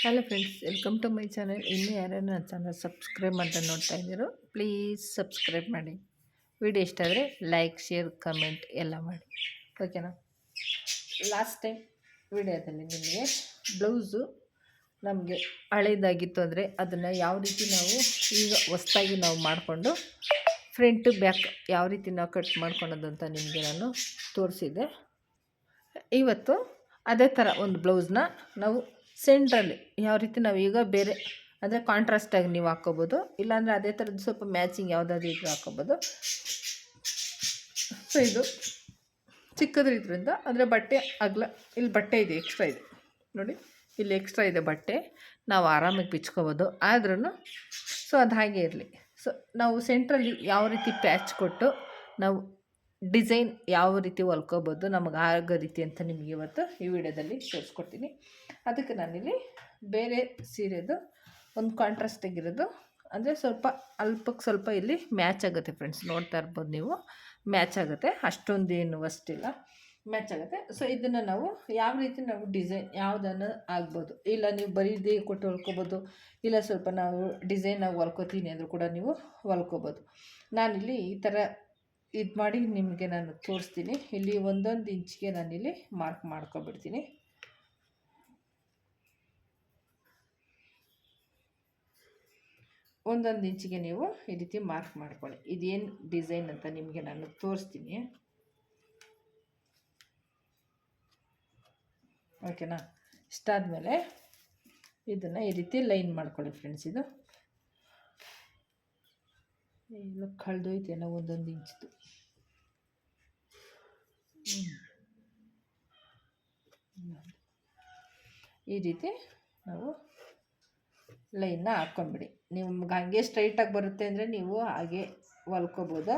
Hello friends, welcome to my channel. ಇನ್ನೂ ಯಾರು ನನ್ನ ಚಾನಲ್ ಸಬ್ಸ್ಕ್ರೈಬ್ ಅಂತ ನೋಡ್ತಾ ಇದ್ದೀರೋ ಪ್ಲೀಸ್ ಸಬ್ಸ್ಕ್ರೈಬ್ ಮಾಡಿ. ವಿಡಿಯೋ ಇಷ್ಟ ಆದರೆ ಲೈಕ್, ಶೇರ್, ಕಮೆಂಟ್ ಎಲ್ಲ ಮಾಡಿ, ಓಕೆನಾ. ಲಾಸ್ಟ್ ಟೈಮ್ ವಿಡಿಯೋದಲ್ಲಿ ನಿಮಗೆ ಬ್ಲೌಸು ನಮಗೆ ಹಳೇದಾಗಿತ್ತು ಅಂದರೆ ಅದನ್ನು ಯಾವ ರೀತಿ ನಾವು ಈಗ ಹೊಸ್ದಾಗಿ ನಾವು ಮಾಡಿಕೊಂಡು ಫ್ರಂಟು ಬ್ಯಾಕ್ ಯಾವ ರೀತಿ ನಾವು ಕಟ್ ಮಾಡ್ಕೊಳೋದು ಅಂತ ನಿಮಗೆ ನಾನು ತೋರಿಸಿದ್ದೆ. ಇವತ್ತು ಅದೇ ಥರ ಒಂದು ಬ್ಲೌಸ್ನ ನಾವು ಸೆಂಟ್ರಲ್ಲಿ ಯಾವ ರೀತಿ ನಾವು ಈಗ ಬೇರೆ ಅಂದರೆ ಕಾಂಟ್ರಾಸ್ಟಾಗಿ ನೀವು ಹಾಕ್ಕೋಬೋದು, ಇಲ್ಲಾಂದರೆ ಅದೇ ಥರದ್ದು ಸ್ವಲ್ಪ ಮ್ಯಾಚಿಂಗ್ ಯಾವುದಾದ್ರು ಇದ್ರೂ ಹಾಕ್ಕೋಬೋದು. ಸೊ ಇದು ಚಿಕ್ಕದ್ರಿಂದ ಅಂದರೆ ಬಟ್ಟೆ ಅಗಲ ಇಲ್ಲಿ ಬಟ್ಟೆ ಇದೆ, ಎಕ್ಸ್ಟ್ರಾ ಇದೆ ನೋಡಿ, ಇಲ್ಲಿ ಎಕ್ಸ್ಟ್ರಾ ಇದೆ ಬಟ್ಟೆ, ನಾವು ಆರಾಮಾಗಿ ಬಿಚ್ಕೋಬೋದು. ಆದ್ರೂ ಸೊ ಅದು ಹಾಗೆ ಇರಲಿ. ಸೊ ನಾವು ಸೆಂಟ್ರಲ್ಲಿ ಯಾವ ರೀತಿ ಪ್ಯಾಚ್ ಕೊಟ್ಟು ನಾವು ಡಿಸೈನ್ ಯಾವ ರೀತಿ ಹೊಲ್ಕೋಬೋದು ನಮಗೆ ಆಗೋ ರೀತಿ ಅಂತ ನಿಮಗೆ ಇವತ್ತು ಈ ವಿಡಿಯೋದಲ್ಲಿ ತೋರಿಸ್ಕೊಡ್ತೀನಿ. ಅದಕ್ಕೆ ನಾನಿಲ್ಲಿ ಬೇರೆ ಸೀರೆದು ಒಂದು ಕಾಂಟ್ರಾಸ್ಟಾಗಿರೋದು ಅಂದರೆ ಸ್ವಲ್ಪ ಅಲ್ಪಕ್ಕೆ ಸ್ವಲ್ಪ ಇಲ್ಲಿ ಮ್ಯಾಚ್ ಆಗುತ್ತೆ ಫ್ರೆಂಡ್ಸ್, ನೋಡ್ತಾ ಇರ್ಬೋದು ನೀವು, ಮ್ಯಾಚ್ ಆಗುತ್ತೆ, ಅಷ್ಟೊಂದೇನು ಅಷ್ಟಿಲ್ಲ, ಮ್ಯಾಚ್ ಆಗುತ್ತೆ. ಸೊ ಇದನ್ನು ನಾವು ಯಾವ ರೀತಿ ನಾವು ಡಿಸೈನ್ ಯಾವುದನ್ನು ಆಗ್ಬೋದು, ಇಲ್ಲ ನೀವು ಬರೀದೇ ಕೊಟ್ಟು ಹೊಲ್ಕೋಬೋದು, ಇಲ್ಲ ಸ್ವಲ್ಪ ನಾವು ಡಿಸೈನಾಗಿ ಹೊಲ್ಕೋತೀನಿ ಅಂದರೂ ಕೂಡ ನೀವು ಹೊಲ್ಕೋಬೋದು. ನಾನಿಲ್ಲಿ ಈ ಥರ ಇದು ಮಾಡಿ ನಿಮಗೆ ನಾನು ತೋರಿಸ್ತೀನಿ. ಇಲ್ಲಿ ಒಂದೊಂದು ಇಂಚಿಗೆ ನಾನಿಲ್ಲಿ ಮಾರ್ಕ್ ಮಾಡ್ಕೊಬಿಡ್ತೀನಿ. ಒಂದೊಂದು ಇಂಚಿಗೆ ನೀವು ಈ ರೀತಿ ಮಾರ್ಕ್ ಮಾಡ್ಕೊಳ್ಳಿ. ಇದೇನು ಡಿಸೈನ್ ಅಂತ ನಿಮಗೆ ನಾನು ತೋರಿಸ್ತೀನಿ, ಓಕೆನಾ. ಇಷ್ಟಾದಮೇಲೆ ಇದನ್ನು ಈ ರೀತಿ ಲೈನ್ ಮಾಡ್ಕೊಳ್ಳಿ ಫ್ರೆಂಡ್ಸ್. ಇದು ಎಲ್ಲ ಕಳೆದೋಯ್ತೇನೋ ಒಂದೊಂದು ಇಂಚ್ದು. ಈ ರೀತಿ ನಾವು ಲೈನ್ನ ಹಾಕ್ಕೊಂಬಿಡಿ. ನಿಮ್ಗೆ ಹಾಗೆ ಸ್ಟ್ರೈಟಾಗಿ ಬರುತ್ತೆ ಅಂದರೆ ನೀವು ಹಾಗೆ ಹೊಲ್ಕೋಬೋದು,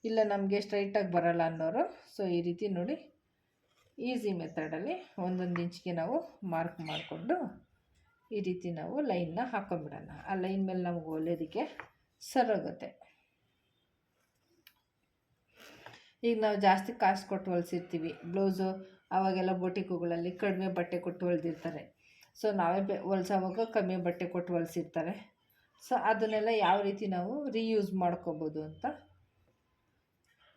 ಇಲ್ಲ ನಮಗೆ ಸ್ಟ್ರೈಟಾಗಿ ಬರೋಲ್ಲ ಅನ್ನೋರು ಸೊ ಈ ರೀತಿ ನೋಡಿ ಈಸಿ ಮೆಥಡಲ್ಲಿ ಒಂದೊಂದು ಇಂಚಿಗೆ ನಾವು ಮಾರ್ಕ್ ಮಾಡಿಕೊಂಡು ಈ ರೀತಿ ನಾವು ಲೈನ್ನ ಹಾಕ್ಕೊಂಬಿಡೋಣ. ಆ ಲೈನ್ ಮೇಲೆ ನಮಗೆ ಹೊಲಿಯೋದಕ್ಕೆ ಸರೋಗುತ್ತೆ. ಈಗ ನಾವು ಜಾಸ್ತಿ ಕಾಸು ಕೊಟ್ಟು ಹೊಲಿಸಿರ್ತೀವಿ ಬ್ಲೌಸು, ಆವಾಗೆಲ್ಲ ಬೊಟಿಕುಗಳಲ್ಲಿ ಕಡಿಮೆ ಬಟ್ಟೆ ಕೊಟ್ಟು ಹೊಲಿದಿರ್ತಾರೆ. ಸೊ ನಾವೇ ಹೊಲ್ಸೋವಾಗ ಕಮ್ಮಿ ಬಟ್ಟೆ ಕೊಟ್ಟು ಹೊಲಿಸಿರ್ತಾರೆ. ಸೊ ಅದನ್ನೆಲ್ಲ ಯಾವ ರೀತಿ ನಾವು ರೀಯೂಸ್ ಮಾಡ್ಕೋಬೋದು ಅಂತ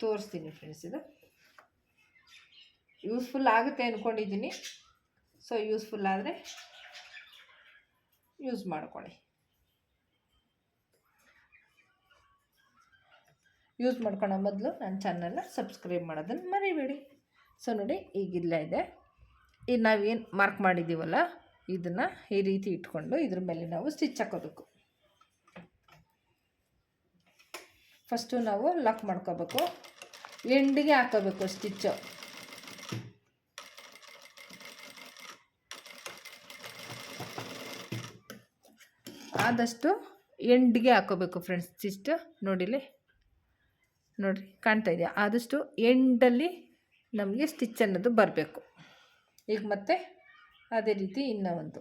ತೋರಿಸ್ತೀನಿ ಫ್ರೆಂಡ್ಸ್. ಇದು ಯೂಸ್ಫುಲ್ ಆಗುತ್ತೆ ಅಂದ್ಕೊಂಡಿದ್ದೀನಿ. ಸೊ ಯೂಸ್ಫುಲ್ ಆದರೆ ಯೂಸ್ ಮಾಡ್ಕೊಳ್ಳಿ. ಯೂಸ್ ಮಾಡ್ಕೊಳ್ಳೋ ಮೊದಲು ನನ್ನ ಚಾನಲ್ನ ಸಬ್ಸ್ಕ್ರೈಬ್ ಮಾಡೋದನ್ನು ಮರಿಬೇಡಿ. ಸೊ ನೋಡಿ, ಈಗಿಲ್ಲ ಇದೆ, ಈಗ ನಾವೇನು ಮಾರ್ಕ್ ಮಾಡಿದ್ದೀವಲ್ಲ ಇದನ್ನು ಈ ರೀತಿ ಇಟ್ಕೊಂಡು ಇದ್ರ ಮೇಲೆ ನಾವು ಸ್ಟಿಚ್ ಹಾಕೋಬೇಕು. ಫಸ್ಟು ನಾವು ಲಾಕ್ ಮಾಡ್ಕೋಬೇಕು, ಎಂಡಿಗೆ ಹಾಕೋಬೇಕು ಸ್ಟಿಚ್ಚು. ಆದಷ್ಟು ಎಂಡಿಗೆ ಹಾಕೋಬೇಕು ಫ್ರೆಂಡ್ಸ್ ಸ್ಟಿಚ್ಚು. ನೋಡಿಲಿ, ನೋಡಿರಿ ಕಾಣ್ತಾ ಇದೆಯಾ, ಆದಷ್ಟು ಎಂಡಲ್ಲಿ ನಮಗೆ ಸ್ಟಿಚ್ ಅನ್ನೋದು ಬರಬೇಕು. ಈಗ ಮತ್ತೆ ಅದೇ ರೀತಿ ಇನ್ನೂ ಒಂದು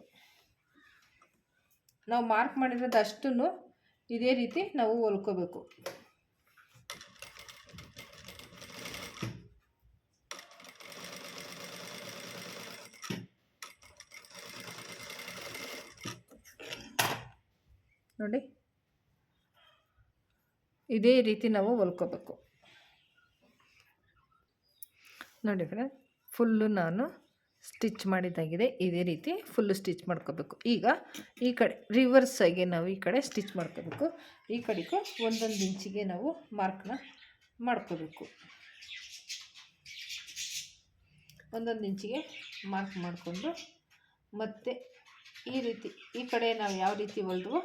ನಾವು ಮಾರ್ಕ್ ಮಾಡಿರೋದು ಅಷ್ಟೂ ಇದೇ ರೀತಿ ನಾವು ಹೊಲ್ಕೋಬೇಕು. ನೋಡಿ, ಇದೇ ರೀತಿ ನಾವು ಹೊಲ್ಕೋಬೇಕು. ನೋಡಿ ಫ್ರೆಂಡ್, ಫುಲ್ಲು ನಾನು ಸ್ಟಿಚ್ ಮಾಡಿದ್ದಾಗಿದೆ. ಇದೇ ರೀತಿ ಫುಲ್ಲು ಸ್ಟಿಚ್ ಮಾಡ್ಕೋಬೇಕು. ಈಗ ಈ ಕಡೆ ರಿವರ್ಸ್ ಆಗಿ ನಾವು ಈ ಕಡೆ ಸ್ಟಿಚ್ ಮಾಡ್ಕೋಬೇಕು. ಈ ಕಡೆಗೂ ಒಂದೊಂದು ಇಂಚಿಗೆ ನಾವು ಮಾರ್ಕ್ನ ಮಾಡ್ಕೋಬೇಕು. ಒಂದೊಂದು ಇಂಚಿಗೆ ಮಾರ್ಕ್ ಮಾಡಿಕೊಂಡು ಮತ್ತೆ ಈ ರೀತಿ ಈ ಕಡೆ ನಾವು ಯಾವ ರೀತಿ ಹೊಲಿದ್ವೋ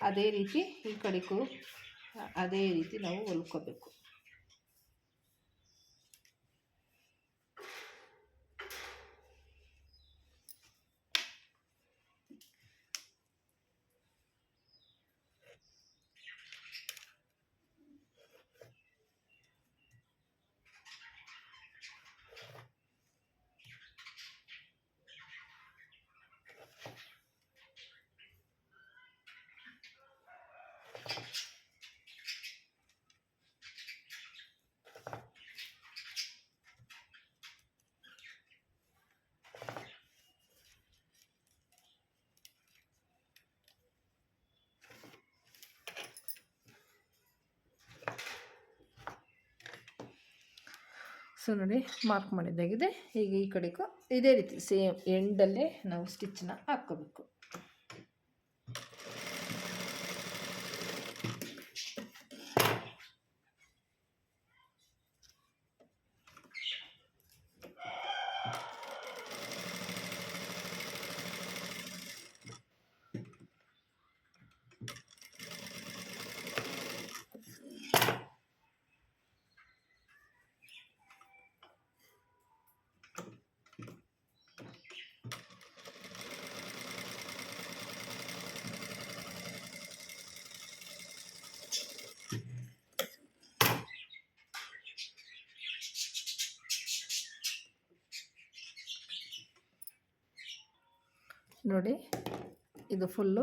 ಅದೇ ರೀತಿ ಈ ಕಡೆಗೂ ಅದೇ ರೀತಿ ನಾವು ಹೊಲ್ಕೋಬೇಕು. ಸೊ ನೋಡಿ ಮಾರ್ಕ್ ಮಾಡಿದ್ದಾಗಿದೆ. ಈಗ ಈ ಕಡೆಗೂ ಇದೇ ರೀತಿ ಸೇಮ್ ಎಂಡಲ್ಲೇ ನಾವು ಸ್ಟಿಚ್ಚನ್ನ ಹಾಕ್ಕೋಬೇಕು. ನೋಡಿ ಇದು ಫುಲ್ಲು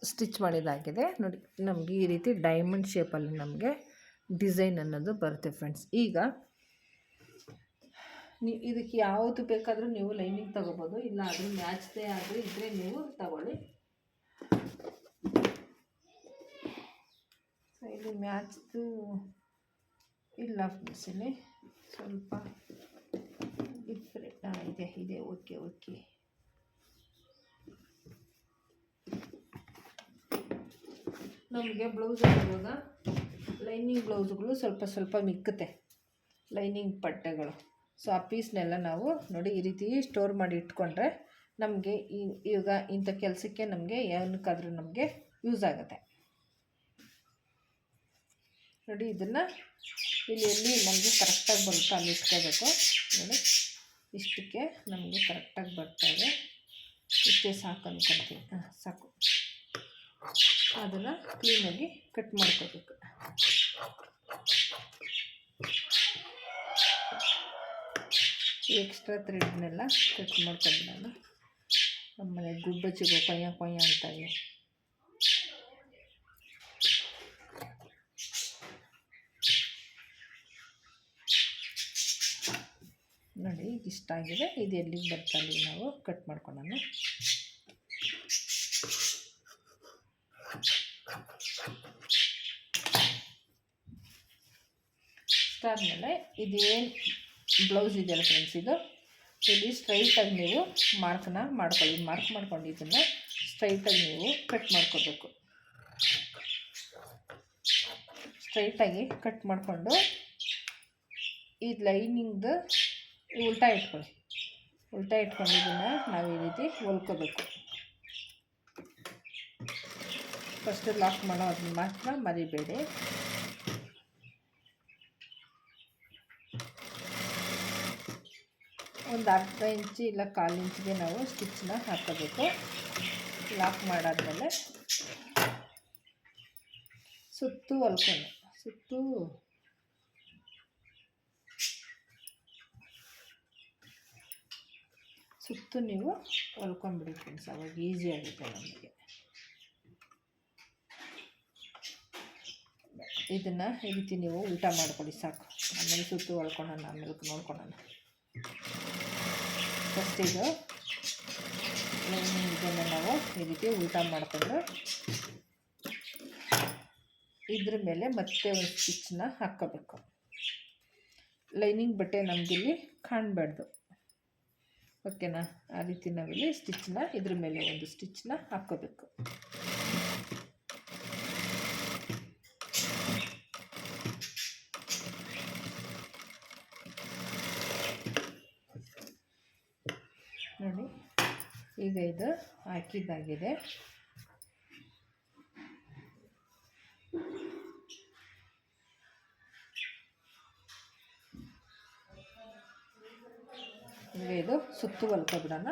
ಸ್ಟಿಚ್ ಮಾಡಿದಾಗಿದೆ. ನೋಡಿ ನಮಗೆ ಈ ರೀತಿ ಡೈಮಂಡ್ ಶೇಪಲ್ಲಿ ನಮಗೆ ಡಿಸೈನ್ ಅನ್ನೋದು ಬರುತ್ತೆ ಫ್ರೆಂಡ್ಸ್. ಈಗ ನೀವು ಇದಕ್ಕೆ ಯಾವುದು ಬೇಕಾದರೂ ನೀವು ಲೈನಿಂಗ್ ತೊಗೋಬೋದು, ಇಲ್ಲ ಅದ್ರ ಮ್ಯಾಚ್ದೇ ಆದರೆ ಇದ್ದರೆ ನೀವು ತಗೊಳ್ಳಿ. ಸೊ ಇಲ್ಲಿ ಮ್ಯಾಚ್ದು ಇಲ್ಲ ಫ್ರೆಂಡ್ಸ್, ಇಲ್ಲಿ ಸ್ವಲ್ಪ ಡಿಫ್ರೆಂಟ್ ಇದೆ. ಓಕೆ ನಮಗೆ ಬ್ಲೌಸ್ ಇವಾಗ ಲೈನಿಂಗ್ ಬ್ಲೌಸ್ಗಳು ಸ್ವಲ್ಪ ಮಿಕ್ಕುತ್ತೆ, ಲೈನಿಂಗ್ ಬಟ್ಟೆಗಳು. ಸೊ ಆ ಪೀಸ್ನೆಲ್ಲ ನಾವು ನೋಡಿ ಈ ರೀತಿ ಸ್ಟೋರ್ ಮಾಡಿ ಇಟ್ಕೊಂಡ್ರೆ ನಮಗೆ ಈಗ ಇಂಥ ಕೆಲಸಕ್ಕೆ ನಮಗೆ ಏನಕ್ಕಾದರೂ ನಮಗೆ ಯೂಸ್ ಆಗುತ್ತೆ. ನೋಡಿ ಇದನ್ನು ಇಲ್ಲಿ ಎಲ್ಲಿ ನಮಗೆ ಕರೆಕ್ಟಾಗಿ ಬರುತ್ತೆ ಅಲ್ಲಿ ಇಟ್ಕೋಬೇಕು. ನೋಡಿ ಇಷ್ಟಕ್ಕೆ ನಮಗೆ ಕರೆಕ್ಟಾಗಿ ಬರ್ತಾಯಿದೆ, ಇಷ್ಟೇ ಸಾಕು ಅಂದ್ಕೊಳ್ತೀನಿ. ಸಾಕು. ಅದನ್ನು ಕ್ಲೀನಾಗಿ ಕಟ್ ಮಾಡ್ಕೋಬೇಕು. ಎಕ್ಸ್ಟ್ರಾ ಥ್ರೆಡ್ನೆಲ್ಲ ಕಟ್ ಮಾಡ್ಕೊಂಡ್ಬಿಡೋಣ. ಆಮೇಲೆ ಗುಬ್ಬಚ್ಚಿಗೆ ಕೊಯ್ಯ ಅಂತ ಇದೆ. ನೋಡಿ ಇಷ್ಟ ಆಗಿದೆ. ಇದು ಎಲ್ಲಿಗೆ ಬರ್ತಾನೆ ನಾವು ಕಟ್ ಮಾಡ್ಕೊಳ್ಳೋಣ. ಆದಮೇಲೆ ಇದೇನು ಬ್ಲೌಸ್ ಇದೆಯಲ್ಲ ಫ್ರೆಂಡ್ಸ್, ಇಲ್ಲಿ ಸ್ಟ್ರೈಟಾಗಿ ನೀವು ಮಾರ್ಕ್ನ ಮಾಡ್ಕೊಳ್ಳಿ. ಮಾರ್ಕ್ ಮಾಡ್ಕೊಂಡು ಇದನ್ನು ಸ್ಟ್ರೈಟಾಗಿ ನೀವು ಕಟ್ ಮಾಡ್ಕೋಬೇಕು. ಸ್ಟ್ರೈಟಾಗಿ ಕಟ್ ಮಾಡಿಕೊಂಡು ಈ ಲೈನಿಂಗ್ದು ಉಲ್ಟಾ ಇಟ್ಕೊಂಡು ಇದನ್ನು ನಾವು ಈ ರೀತಿ ಹೊಲ್ಕೋಬೇಕು. ಫಸ್ಟ್ ಲಾಕ್ ಮಾಡೋದನ್ನ ಮಾತ್ರ ಮರಿಬೇಡಿ. ಒಂದು ಅರ್ಧ ಇಂಚು ಇಲ್ಲ 1/4 ಇಂಚಿಗೆ ನಾವು ಸ್ಟಿಚ್ಚನ್ನ ಹಾಕೋಬೇಕು. ಲಾಕ್ ಮಾಡಾದ್ಮೇಲೆ ಸುತ್ತು ಹೊಲ್ಕೊಂಡು ಸುತ್ತು ನೀವು ಹೊಲ್ಕೊಂಡ್ಬಿಡಿ ಫ್ರೆಂಡ್ಸ್, ಅವಾಗ ಈಸಿ ಆಗುತ್ತೆ ನಮಗೆ. ಇದನ್ನು ಈ ರೀತಿ ನೀವು ಊಟ ಮಾಡ್ಕೊಳ್ಳಿ ಸಾಕು. ಆಮೇಲೆ ಸುತ್ತು ಹೊಲ್ಕೊಳ್ಳೋಣ, ಆಮೇಲೆ ನೋಡ್ಕೊಳ್ಳೋಣ. ಫಸ್ಟ್ ಇದು ಇದನ್ನು ನಾವು ಈ ರೀತಿ ಊಟ ಮಾಡಿಕೊಂಡು ಇದ್ರ ಮೇಲೆ ಮತ್ತೆ ಒಂದು ಸ್ಟಿಚ್ಚನ್ನ ಹಾಕ್ಕೋಬೇಕು. ಲೈನಿಂಗ್ ಬಟ್ಟೆ ನಮಗಿಲ್ಲಿ ಕಾಣಬಾರ್ದು, ಓಕೆನಾ? ಆ ರೀತಿ ನಾವಿಲ್ಲಿ ಸ್ಟಿಚ್ಚನ್ನ ಇದ್ರ ಮೇಲೆ ಒಂದು ಸ್ಟಿಚ್ಚನ್ನ ಹಾಕ್ಕೋಬೇಕು. ನೋಡಿ ಈಗ ಇದು ಹಾಕಿದ್ದಾಗಿದೆ. ಈಗ ಇದು ಸುತ್ತು ಹೊಲ್ಕೊಬಿಡೋಣ.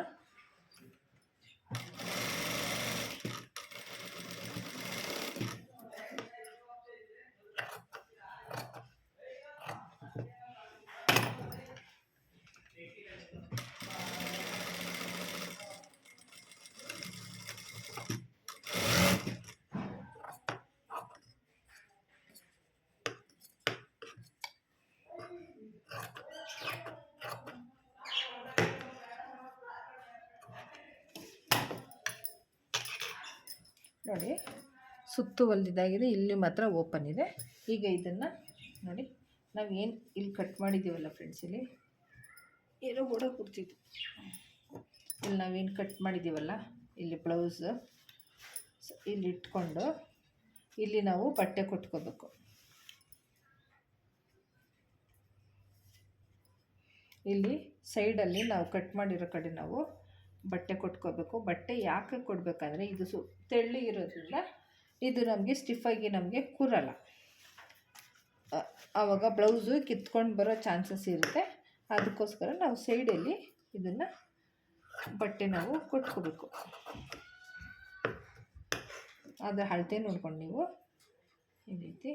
ನೋಡಿ ಸುತ್ತು ಹೊಲಿದಾಗಿದೆ, ಇಲ್ಲಿ ಮಾತ್ರ ಓಪನ್ ಇದೆ. ಈಗ ಇದನ್ನು ನೋಡಿ ನಾವು ಏನು ಇಲ್ಲಿ ಕಟ್ ಮಾಡಿದ್ದೀವಲ್ಲ ಫ್ರೆಂಡ್ಸ್, ಇಲ್ಲಿ ಏನೋ ಗೋಡ ಕೂರ್ತಿತ್ತು, ಇಲ್ಲಿ ನಾವೇನು ಕಟ್ ಮಾಡಿದ್ದೀವಲ್ಲ ಇಲ್ಲಿ ಬ್ಲೌಸ್ ಇಲ್ಲಿ ಇಟ್ಕೊಂಡು ಇಲ್ಲಿ ನಾವು ಬಟ್ಟೆ ಕೊಟ್ಕೋಬೇಕು. ಇಲ್ಲಿ ಸೈಡಲ್ಲಿ ನಾವು ಕಟ್ ಮಾಡಿರೋ ಕಡೆ ನಾವು ಬಟ್ಟೆ ಕೊಟ್ಕೋಬೇಕು. ಬಟ್ಟೆ ಯಾಕೆ ಕೊಡಬೇಕಂದ್ರೆ ಇದು ತೆಳ್ಳಗಿರೋದ್ರಿಂದ ಇದು ನಮಗೆ ಸ್ಟಿಫಾಗಿ ನಮಗೆ ಕೂರಲ್ಲ, ಆವಾಗ ಬ್ಲೌಸು ಕಿತ್ಕೊಂಡು ಬರೋ ಚಾನ್ಸಸ್ ಇರುತ್ತೆ. ಅದಕ್ಕೋಸ್ಕರ ನಾವು ಸೈಡಲ್ಲಿ ಇದನ್ನು ಬಟ್ಟೆ ನಾವು ಕೊಟ್ಕೋಬೇಕು. ಅದರ ಅಳತೆ ನೋಡ್ಕೊಂಡು ನೀವು ಈ ರೀತಿ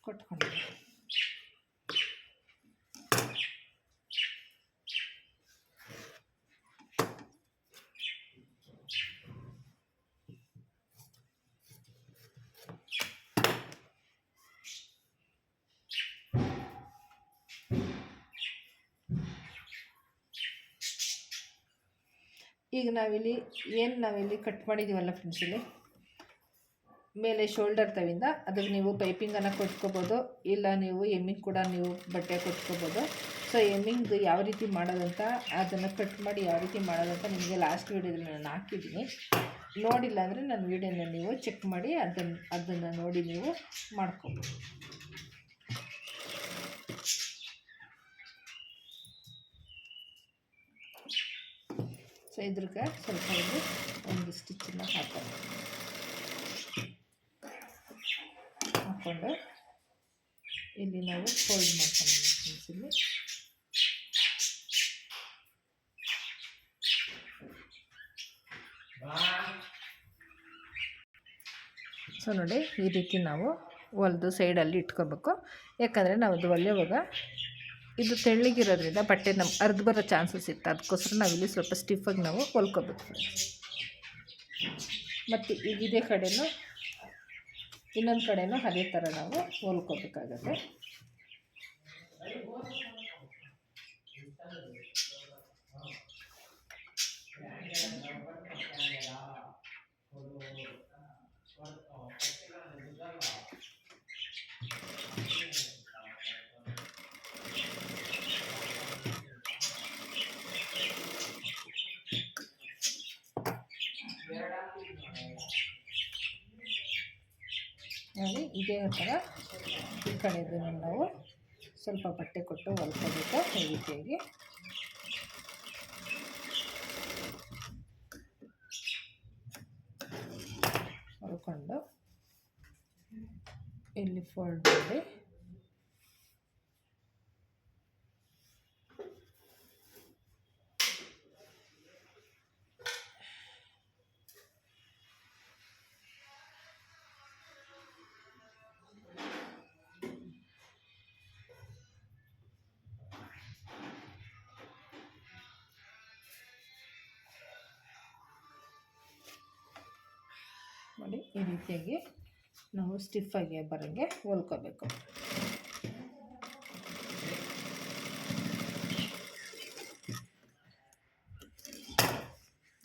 ಕೊಟ್ಕೊಂಡು ಈಗ ನಾವಿಲ್ಲಿ ಕಟ್ ಮಾಡಿದ್ದೀವಲ್ಲ ಫ್ರೆಂಡ್ಸ್, ಇಲ್ಲಿ ಮೇಲೆ ಶೋಲ್ಡರ್ ತವಿಂದ ಅದಕ್ಕೆ ನೀವು ಪೈಪಿಂಗನ್ನು ಕೊಟ್ಕೋಬೋದು, ಇಲ್ಲ ನೀವು ಎಮ್ಮಿಂಗ್ ಕೂಡ ನೀವು ಬಟ್ಟೆ ಕೊಟ್ಕೋಬೋದು. ಸೊ ಎಮ್ಮಿಂಗ್ ಯಾವ ರೀತಿ ಮಾಡೋದಂತ, ಅದನ್ನು ಕಟ್ ಮಾಡಿ ಯಾವ ರೀತಿ ಮಾಡೋದಂತ ನಿಮಗೆ ಲಾಸ್ಟ್ ವೀಡಿಯೋದಲ್ಲಿ ನಾನು ಹಾಕಿದ್ದೀನಿ. ನೋಡಿಲ್ಲ ಅಂದರೆ ನನ್ನ ವೀಡಿಯೋನ ನೀವು ಚೆಕ್ ಮಾಡಿ ಅದನ್ನು ನೋಡಿ ನೀವು ಮಾಡ್ಕೋಬೋದು. ಸೊ ಇದ್ರಿಗೆ ಸ್ವಲ್ಪ ಇಲ್ಲಿ ಒಂದು ಸ್ಟಿಚ್ಚನ್ನು ಹಾಕ್ಕೊಂಡು ಇಲ್ಲಿ ನಾವು ಫೋಲ್ಡ್ ಮಾಡ್ಕೊಂಡು ಇಲ್ಲಿ ಸೊ ನೋಡಿ ಈ ರೀತಿ ನಾವು ಹೊಲ್ದು ಸೈಡಲ್ಲಿ ಇಟ್ಕೋಬೇಕು. ಯಾಕಂದರೆ ನಾವು ಅದು ಹೊಲಿಯುವಾಗ ಇದು ತೆಳ್ಳಗಿರೋದ್ರಿಂದ ಬಟ್ಟೆ ನಮ್ಮ ಅರ್ಧ ಬರೋ ಚಾನ್ಸಸ್ ಇತ್ತು. ಅದಕ್ಕೋಸ್ಕರ ನಾವಿಲ್ಲಿ ಸ್ವಲ್ಪ ಸ್ಟಿಫಾಗಿ ನಾವು ಹೊಲ್ಕೋಬೇಕು. ಮತ್ತು ಈಗ ಇದೇ ಕಡೆಯೂ ಇನ್ನೊಂದು ಕಡೆಯೂ ಅದೇ ಥರ ನಾವು ಹೊಲ್ಕೋಬೇಕಾಗತ್ತೆ. ನೋಡಿ ಇದೇ ಥರ ಈ ಕಡೆದನ್ನು ನಾವು ಸ್ವಲ್ಪ ಬಟ್ಟೆ ಕೊಟ್ಟು ಹೊಲ್ಕೋಬೇಕು. ಈ ರೀತಿಯಾಗಿ ಹೊಲ್ಕೊಂಡು ಇಲ್ಲಿ ಫೋಲ್ಡ್ ಮಾಡಿ ನೋಡಿ ಈ ರೀತಿಯಾಗಿ ನಾವು ಸ್ಟಿಫಾಗಿ ಬರೋಂಗೆ ಹೊಲ್ಕೋಬೇಕು.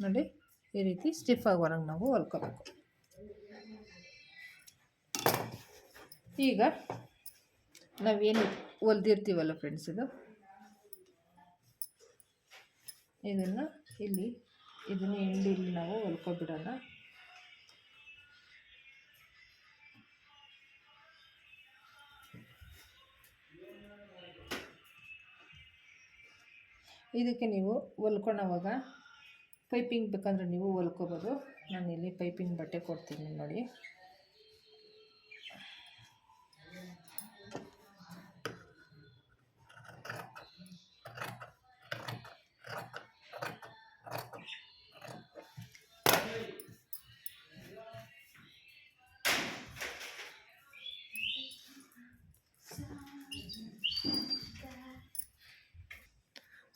ನೋಡಿ ಈ ರೀತಿ ಸ್ಟಿಫಾಗಿ ಬರೋಂಗೆ ನಾವು ಹೊಲ್ಕೋಬೇಕು. ಈಗ ನಾವೇನು ಹೊಲ್ದಿರ್ತೀವಲ್ಲ ಫ್ರೆಂಡ್ಸ್, ಇದನ್ನು ಇಲ್ಲಿ ನಾವು ಹೊಲ್ಕೊಬಿಡೋಣ. ಇದಕ್ಕೆ ನೀವು ಹೊಲ್ಕೊಳ್ಳೋವಾಗ ಪೈಪಿಂಗ್ ಬೇಕಂದ್ರೆ ನೀವು ಹೊಲ್ಕೋಬೋದು. ನಾನಿಲ್ಲಿ ಪೈಪಿಂಗ್ ಬಟ್ಟೆ ಕೊಡ್ತೀನಿ ನೋಡಿ.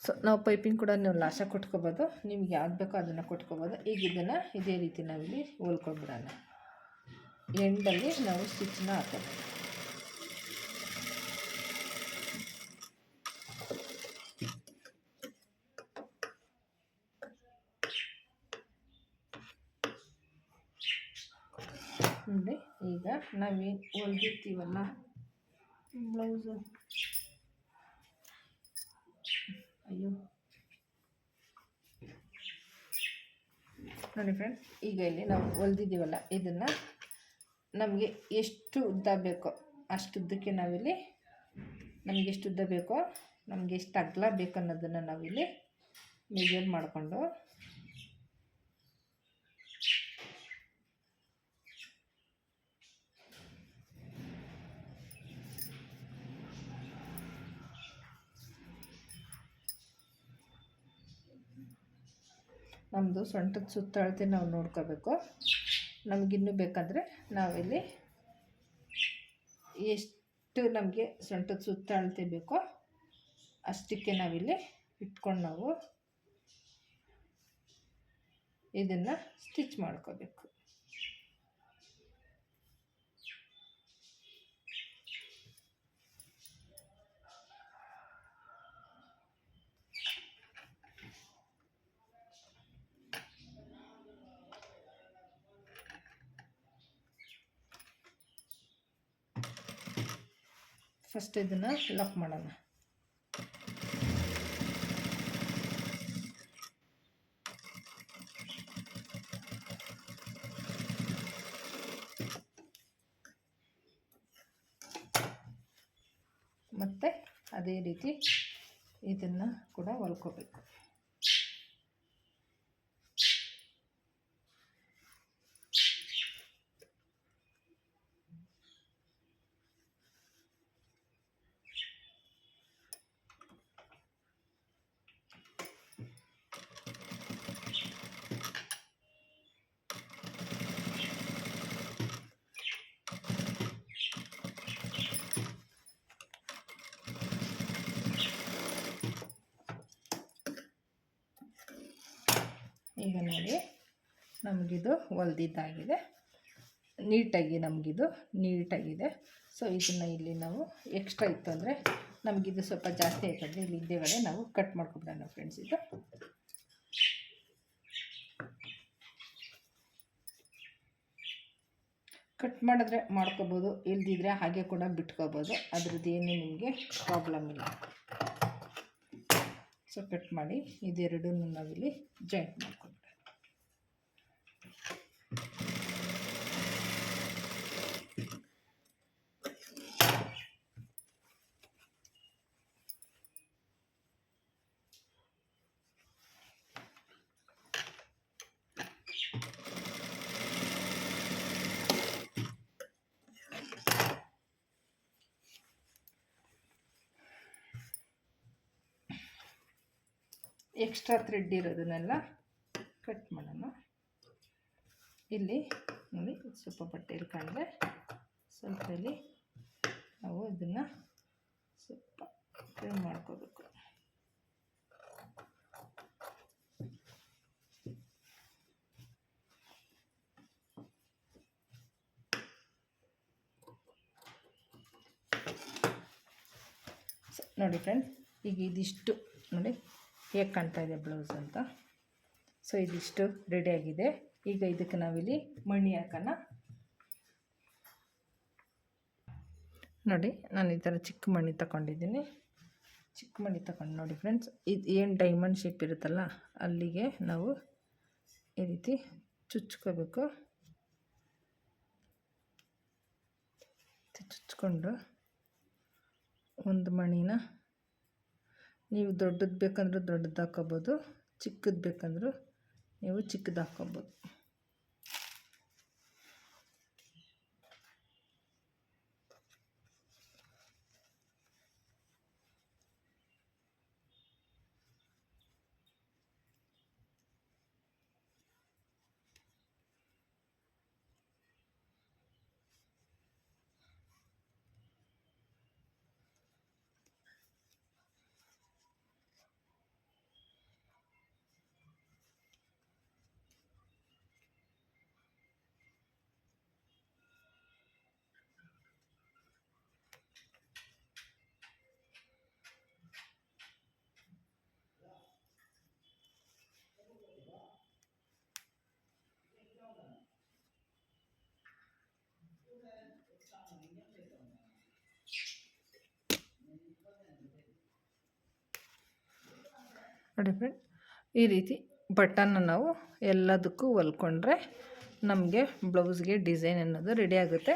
ಸೊ ನಾವು ಪೈಪಿಂಗ್ ಕೂಡ ನೀವು ಲಾಸ್ಟಾಗಿ ಕೊಟ್ಕೋಬೋದು, ನಿಮ್ಗೆ ಯಾವ್ದು ಬೇಕೋ ಅದನ್ನು ಕೊಟ್ಕೋಬೋದು. ಈಗ ಇದನ್ನು ಇದೇ ರೀತಿ ನಾವಿಲ್ಲಿ ಹೊಲ್ಕೊಂಡ್ಬಿಡೋಣ. ಎಂಡಲ್ಲಿ ನಾವು ಸ್ಟಿಚ್ಚನ್ನ ಹಾಕೋದು. ನೋಡಿ ಈಗ ನಾವೇನು ಹೊಲ್ದಿರ್ತೀವಲ್ಲ ಬ್ಲೌಸು, ಅಯ್ಯೋ ನೋಡಿ ಫ್ರೆಂಡ್ಸ್, ಈಗ ಇಲ್ಲಿ ನಾವು ಹೊಲ್ದಿದ್ದೀವಲ್ಲ ಇದನ್ನು ನಮಗೆ ಎಷ್ಟು ಉದ್ದ ಬೇಕೋ ಅಷ್ಟುದ್ದಕ್ಕೆ ನಾವಿಲ್ಲಿ ನಮಗೆ ಎಷ್ಟು ಉದ್ದ ಬೇಕೋ ನಮಗೆ ಎಷ್ಟು ಅಗಲ ಬೇಕು ಅನ್ನೋದನ್ನು ನಾವಿಲ್ಲಿ ಮೆಜರ್ ಮಾಡಿಕೊಂಡು ನಮ್ಮದು ಸೊಂಟದ ಸುತ್ತ ಅಳತೆ ನಾವು ನೋಡ್ಕೋಬೇಕು. ನಮಗಿನ್ನೂ ಬೇಕಾದರೆ ನಾವಿಲ್ಲಿ ಎಷ್ಟು ನಮಗೆ ಸೊಂಟದ ಸುತ್ತ ಅಳತೆ ಬೇಕೋ ಅಷ್ಟಕ್ಕೆ ನಾವಿಲ್ಲಿ ಇಟ್ಕೊಂಡು ನಾವು ಇದನ್ನು ಸ್ಟಿಚ್ ಮಾಡ್ಕೋಬೇಕು. ಫಸ್ಟ್ ಇದನ್ನು ಲಾಕ್ ಮಾಡೋಣ. ಮತ್ತು ಅದೇ ರೀತಿ ಇದನ್ನು ಕೂಡ ಹೊಲ್ಕೋಬೇಕು. ಈಗ ನೋಡಿ ನಮಗಿದು ಹೊಲ್ದಿದ್ದಾಗಿದೆ, ನೀಟಾಗಿದೆ. ಸೊ ಇದನ್ನು ಇಲ್ಲಿ ನಾವು ಎಕ್ಸ್ಟ್ರಾ ಇತ್ತು ಅಂದರೆ ನಮಗಿದು ಸ್ವಲ್ಪ ಜಾಸ್ತಿ ಆಯ್ತಂದರೆ ಇಲ್ಲಿ ಹಿಂದೆಗಡೆ ನಾವು ಕಟ್ ಮಾಡ್ಕೊಬಿಡೋಣ ಫ್ರೆಂಡ್ಸ್. ಇದು ಕಟ್ ಮಾಡಿದ್ರೆ ಮಾಡ್ಕೋಬೋದು, ಇಲ್ದಿದ್ರೆ ಹಾಗೆ ಕೂಡ ಬಿಟ್ಕೋಬೋದು, ಅದ್ರದ್ದು ಏನು ನಿಮಗೆ ಪ್ರಾಬ್ಲಮ್ ಇಲ್ಲ. ಸೊ ಕಟ್ ಮಾಡಿ ಇದೆರಡೂ ನಾವಿಲ್ಲಿ ಜಾಯಿಂಟ್ ಮಾಡ್ಕೊಬಿಡೋಣ. ಎಕ್ಸ್ಟ್ರಾ ಥ್ರೆಡ್ ಇರೋದನ್ನೆಲ್ಲ ಕಟ್ ಮಾಡೋಣ. ಇಲ್ಲಿ ನೋಡಿ ಸ್ವಲ್ಪ ಬಟ್ಟೆ ಇಳ್ಕೊಂಡ್ರೆ ಸ್ವಲ್ಪ ಇಲ್ಲಿ ನಾವು ಇದನ್ನು ಸ್ವಲ್ಪ ಟ್ರಿಮ್ ಮಾಡ್ಕೋಬೇಕು. ನೋಡಿ ಫ್ರೆಂಡ್ಸ್, ಈಗ ಇದಿಷ್ಟು ನೋಡಿ ಹೇಗೆ ಕಾಣ್ತಾ ಇದೆ ಬ್ಲೌಸ್ ಅಂತ. ಸೊ ಇದಿಷ್ಟು ರೆಡಿಯಾಗಿದೆ. ಈಗ ಇದಕ್ಕೆ ನಾವಿಲ್ಲಿ ಮಣಿ ಹಾಕೋಣ. ನೋಡಿ ನಾನು ಈ ಥರ ಚಿಕ್ಕ ಮಣಿ ತಗೊಂಡಿದ್ದೀನಿ. ಚಿಕ್ಕ ಮಣಿ ತಗೊಂಡು ನೋಡಿ ಫ್ರೆಂಡ್ಸ್, ಇದು ಏನು ಡೈಮಂಡ್ ಶೇಪ್ ಇರುತ್ತಲ್ಲ ಅಲ್ಲಿಗೆ ನಾವು ಈ ರೀತಿ ಚುಚ್ಕೋಬೇಕು. ಚುಚ್ಕೊಂಡು ಒಂದು ಮಣಿನ ನೀವು ದೊಡ್ಡದು ಬೇಕಂದ್ರೂ ದೊಡ್ಡದು ಹಾಕ್ಕೋಬೋದು, ಚಿಕ್ಕದು ಬೇಕಂದ್ರೂ ನೀವು ಚಿಕ್ಕದು ಹಾಕ್ಕೋಬೋದು. ನೋಡಿ ಫ್ರೆಂಡ್, ಈ ರೀತಿ ಬಟನ್ನ ನಾವು ಎಲ್ಲದಕ್ಕೂ ಹೊಲ್ಕೊಂಡ್ರೆ ನಮಗೆ ಬ್ಲೌಸ್ಗೆ ಡಿಸೈನ್ ಅನ್ನೋದು ರೆಡಿ ಆಗುತ್ತೆ.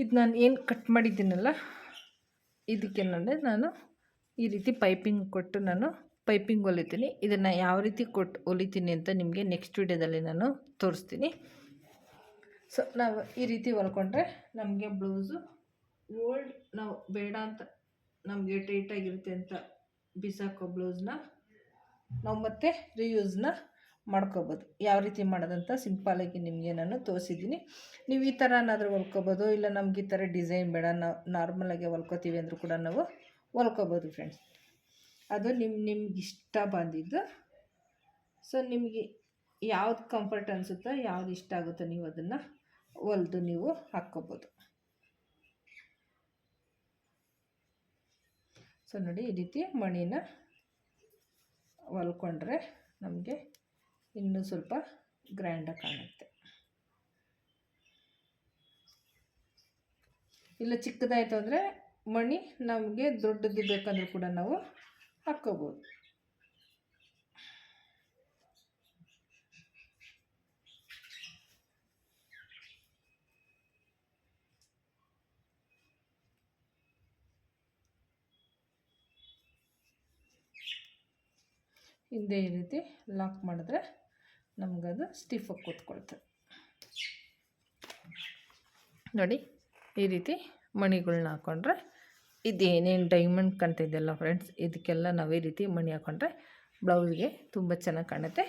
ಇದು ನಾನು ಏನು ಕಟ್ ಮಾಡಿದ್ದೀನಲ್ಲ, ಇದಕ್ಕೇನಂದರೆ ನಾನು ಈ ರೀತಿ ಪೈಪಿಂಗ್ ಕೊಟ್ಟು ನಾನು ಪೈಪಿಂಗ್ ಹೊಲಿತೀನಿ. ಇದನ್ನು ಯಾವ ರೀತಿ ಕೊಟ್ಟು ಹೊಲಿತೀನಿ ಅಂತ ನಿಮಗೆ ನೆಕ್ಸ್ಟ್ ವಿಡಿಯೋದಲ್ಲಿ ನಾನು ತೋರಿಸ್ತೀನಿ. ಸೊ ನಾವು ಈ ರೀತಿ ಹೊಲ್ಕೊಂಡ್ರೆ ನಮಗೆ ಬ್ಲೌಸು ಓಲ್ಡ್ ನಾವು ಬೇಡ ಅಂತ ನಮಗೆ ಟೈಟಾಗಿರುತ್ತೆ ಅಂತ ಬಿಸಾಕೋ ಬ್ಲೌಸ್ನ ನಾವು ಮತ್ತೆ ರಿಯೂಸ್ನ ಮಾಡ್ಕೋಬೋದು. ಯಾವ ರೀತಿ ಮಾಡೋದಂತ ಸಿಂಪಲಾಗಿ ನಿಮಗೆ ನಾನು ತೋರಿಸಿದ್ದೀನಿ. ನೀವು ಈ ಥರನಾದರೂ ಹೊಲ್ಕೋಬೋದು, ಇಲ್ಲ ನಮ್ಗೆ ಈ ಥರ ಡಿಸೈನ್ ಬೇಡ, ನಾವು ನಾರ್ಮಲಾಗಿ ಹೊಲ್ಕೋತೀವಿ ಅಂದರೂ ಕೂಡ ನಾವು ಹೊಲ್ಕೋಬೋದು ಫ್ರೆಂಡ್ಸ್. ಅದು ನಿಮ್ಗೆ ಇಷ್ಟ ಬಂದಿದ್ದು. ಸೊ ನಿಮಗೆ ಯಾವ್ದು ಕಂಫರ್ಟ್ ಅನಿಸುತ್ತೋ, ಯಾವ್ದು ಇಷ್ಟ ಆಗುತ್ತೋ ನೀವು ಅದನ್ನು ಹೊಲಿದು ನೀವು ಹಾಕ್ಕೋಬೋದು. ಸೊ ನೋಡಿ, ಈ ರೀತಿ ಮಣಿನ ಹೊಲ್ಕೊಂಡ್ರೆ ನಮಗೆ ಇನ್ನೂ ಸ್ವಲ್ಪ ಗ್ರ್ಯಾಂಡಾಗಿ ಕಾಣುತ್ತೆ. ಇಲ್ಲ ಚಿಕ್ಕದಾಯಿತು ಅಂದರೆ ಮಣಿ ನಮಗೆ ದೊಡ್ಡದು ಬೇಕಂದ್ರೂ ಕೂಡ ನಾವು ಹಾಕ್ಕೋಬೋದು. ಹಿಂದೆ ಈ ರೀತಿ ಲಾಕ್ ಮಾಡಿದ್ರೆ ನಮಗದು ಸ್ಟಿಫಾಗಿ ಕೂತ್ಕೊಳ್ತದೆ. ನೋಡಿ, ಈ ರೀತಿ ಮಣಿಗಳ್ನ ಹಾಕ್ಕೊಂಡ್ರೆ ಇದೇನೇನು ಡೈಮಂಡ್ ಕಾಣ್ತಿದೆಯಲ್ಲ ಫ್ರೆಂಡ್ಸ್, ಇದಕ್ಕೆಲ್ಲ ನಾವು ಈ ರೀತಿ ಮಣಿ ಹಾಕ್ಕೊಂಡ್ರೆ ಬ್ಲೌಸ್ಗೆ ತುಂಬ ಚೆನ್ನಾಗಿ ಕಾಣುತ್ತೆ.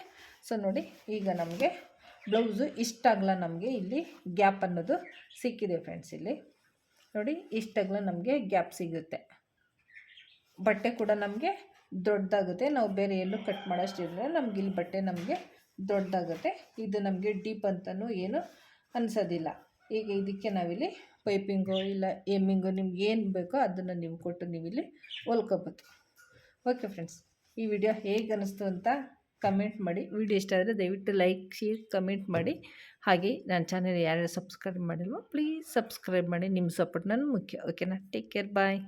ಸೊ ನೋಡಿ, ಈಗ ನಮಗೆ ಬ್ಲೌಸು ಇಷ್ಟಾಗಲ್ಲ, ನಮಗೆ ಇಲ್ಲಿ ಗ್ಯಾಪ್ ಅನ್ನೋದು ಸಿಕ್ಕಿದೆ ಫ್ರೆಂಡ್ಸ್. ಇಲ್ಲಿ ನೋಡಿ, ಇಷ್ಟಾಗಲ್ಲ ನಮಗೆ ಗ್ಯಾಪ್ ಸಿಗುತ್ತೆ. ಬಟ್ಟೆ ಕೂಡ ನಮಗೆ ದೊಡ್ಡದಾಗುತ್ತೆ. ನಾವು ಬೇರೆ ಎಲ್ಲೂ ಕಟ್ ಮಾಡೋಷ್ಟಿದ್ರೆ ನಮ್ಗೆ ಇಲ್ಲಿ ಬಟ್ಟೆ ನಮಗೆ ದೊಡ್ಡದಾಗುತ್ತೆ. ಇದು ನಮಗೆ ಡೀಪ್ ಅಂತಲೂ ಏನು ಅನಿಸೋದಿಲ್ಲ. ಈಗ ಇದಕ್ಕೆ ನಾವಿಲ್ಲಿ ಪೈಪಿಂಗು ಇಲ್ಲ ಎಮ್ಮಿಂಗು ನಿಮ್ಗೆ ಏನು ಬೇಕೋ ಅದನ್ನು ನೀವು ಕೊಟ್ಟು ನೀವಿಲ್ಲಿ ಹೊಲ್ಕೋಬೋದು. ಓಕೆ ಫ್ರೆಂಡ್ಸ್, ಈ ವಿಡಿಯೋ ಹೇಗೆ ಅನ್ನಿಸ್ತು ಅಂತ ಕಮೆಂಟ್ ಮಾಡಿ. ವಿಡಿಯೋ ಇಷ್ಟ ಆದರೆ ದಯವಿಟ್ಟು ಲೈಕ್, ಶೇರ್, ಕಮೆಂಟ್ ಮಾಡಿ. ಹಾಗೆ ನನ್ನ ಚಾನಲ್ ಯಾರ್ಯಾರು ಸಬ್ಸ್ಕ್ರೈಬ್ ಮಾಡಿಲ್ವೋ ಪ್ಲೀಸ್ ಸಬ್ಸ್ಕ್ರೈಬ್ ಮಾಡಿ. ನಿಮ್ಮ ಸಪೋರ್ಟ್ ನನಗೆ ಮುಖ್ಯ. ಓಕೆನಾ? ಟೇಕ್ ಕೇರ್, ಬಾಯ್.